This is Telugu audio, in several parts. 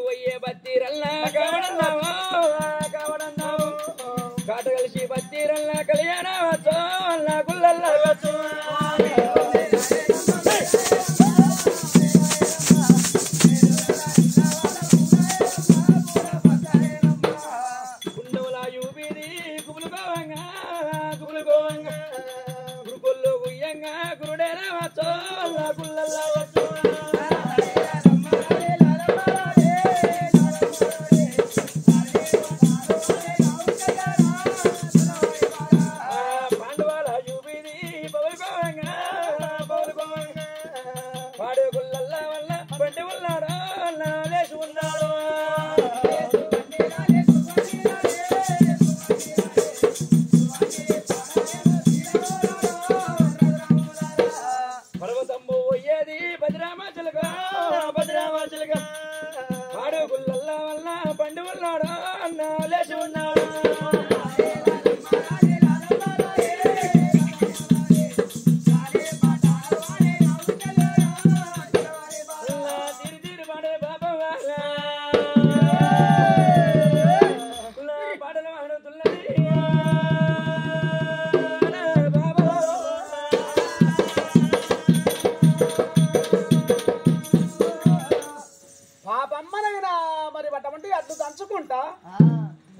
పోయే బత్తీరల్లా కావడన్నావా కావడన్నావు కాట కలిసి బత్తీరల్లా కళ్యాణ వచ్చు అల్లా గుల్లల్లా వచ్చు గుండవులా యూబీది గుబులుకోవంగా గుబులుకోవంగా గురుకుల్లో గుయ్యంగా గురుడేనా వచ్చు అల్లా గుల్లల్లా వచ్చు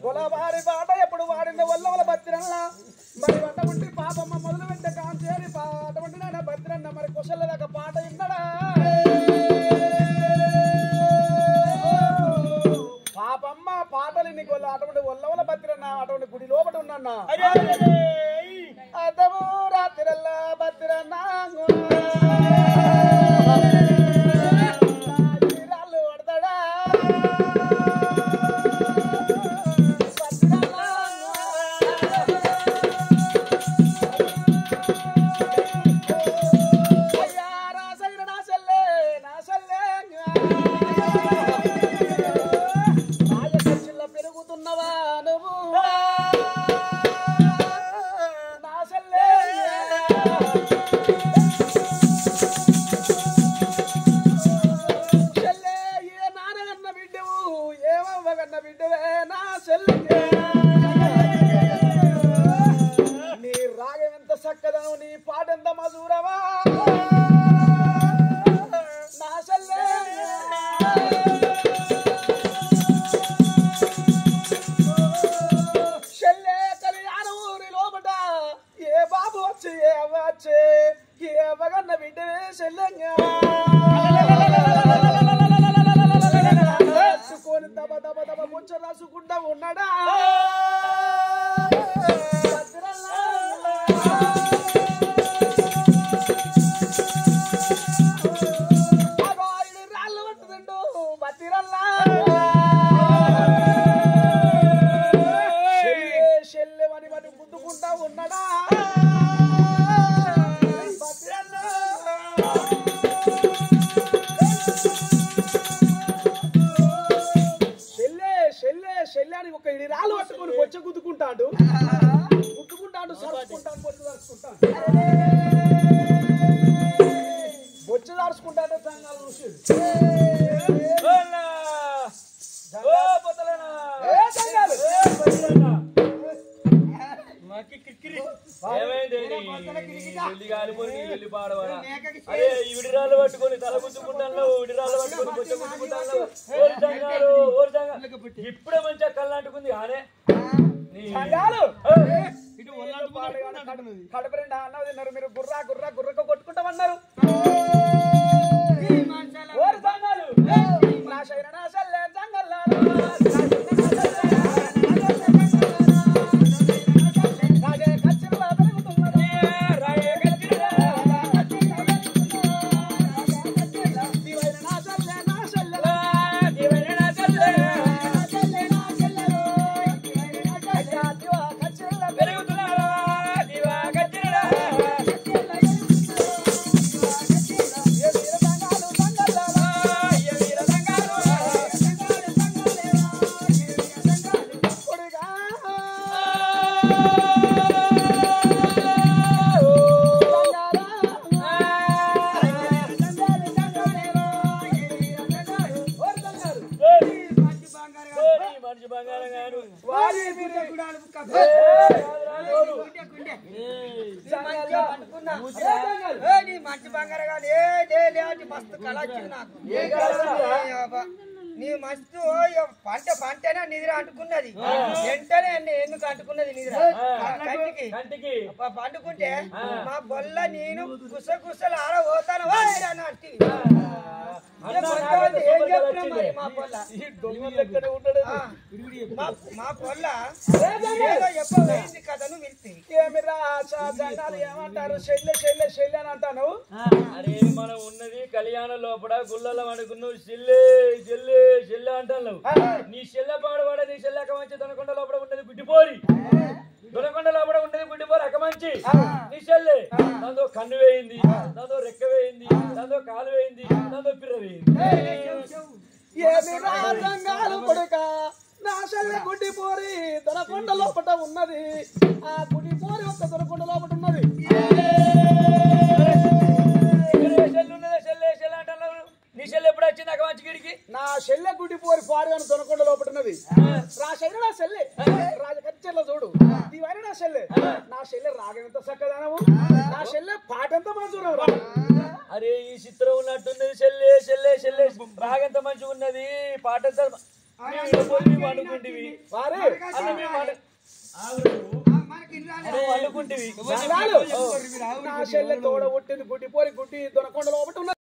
గొలవారి పాట ఎప్పుడు వాడిన వల్ల భద్రన్న మరి అటువంటి పాపమ్మ మొదలు పెట్టే కాంచేరి అటువంటి నాన్న భద్రన్న మరి కుశల దాకా పాట విన్నడా పాపమ్మ పాటలు నీకు అటువంటి వల్ల భద్రన్న అటువంటి గుడి లోపల ఉన్నా అదము రాత్రిల్లా భద్రన్న పడతాడా రాసుకుంటా ఉన్నాడా రాళ్ళు పట్టుదండు బతిరల్లా చెల్లెమని మరి గుద్దుకుంటా ఉన్నాడా శల్యాన్ని ఒక ఇడి రాళ్ళు పట్టుకొని బొచ్చ గుద్దుకుంటాడు సరుచుకుంటాడు బొచ్చ దాడుచుకుంటాడు సంఘాలు చూసి విడిరాళ్ళు పట్టుకొని తల గుద్దుకుంటాను విడిరాళ్ళు పట్టుకొని బొచ్చ గుద్దుకుంటాను ఇప్పుడే మంచిగా కళ్ళంటుకుంది ఆనే కడుపు రెండు అన్నం తిన్నారు మీరు గుర్రకు కొట్టుకుంటామన్నారు బంగారం గాను వారి మంచి బంగారం కానీ మస్తు కళ వచ్చింది నాకు నీ మస్తు పంటనే నిద్ర అంటుకున్నది వెంటనే ఎందుకు అంటుకున్నది నిద్ర కంటికి పండుకుంటే మా బొల్ల నేను గుసలు ఆడ పోతాను ఏం చెప్తున్నా మరి మా బొల్ల మా పొల్ల ఏదో చెప్పయింది కథను వెళ్తే ఏమంటారు చెల్లె అని అంటాను. అరే మనం ఉన్నది కళ్యాణ లోపల గుళ్ళలో అనుకున్నావు చెల్లె చెల్లె చెల్లె అంటాను. నీ చెల్లె పాడవాడ నీ చెల్లె అకమంచి దొనకొండ లోపల ఉన్నది గుడ్డిపోరి దొనకొండ లోపల ఉన్నది గుడ్డిపోరి అకమంచి నీ చెల్లె దాంతో కన్ను వేయింది, దాంతో రెక్క వేయింది, దాంతో కాలు వేయింది, దాంతో పిర్ర వేయింది. ఏమి రాజంగాలు కొడుక నా చెల్లె గుడ్డిపోరి దొనకొండ లోపట ఉన్నది. ఆ గుడ్డిపోరి ఒక్క దొనకొండ లోపట ఉన్నది. నీ చెల్లె ఎప్పుడు వచ్చింది అకమంచి గిడికి? నా చెల్లె గుడ్డిపోరి పాడు అని దొనకొండ లోపట ఉన్నది. నా చెల్లె నా చెల్లె రాజకచ్చర్లో చూడు ఇవన్నీ నా చెల్లె రాగంత చక్కదనము, నా చెల్లె పాటంతా మంచిగా. అరే ఈ చిత్రం ఉన్నట్టున్నది చెల్లె చెల్లె చెల్లె రాగంత మంచిగా ఉన్నది పాటంతా అనుకుంటివి వారే అనుకుంటివి. నా చెల్లె తోడ పుట్టింది గుడ్డిపోరి గుడ్డి దొనకొండ లోపట ఉన్నది.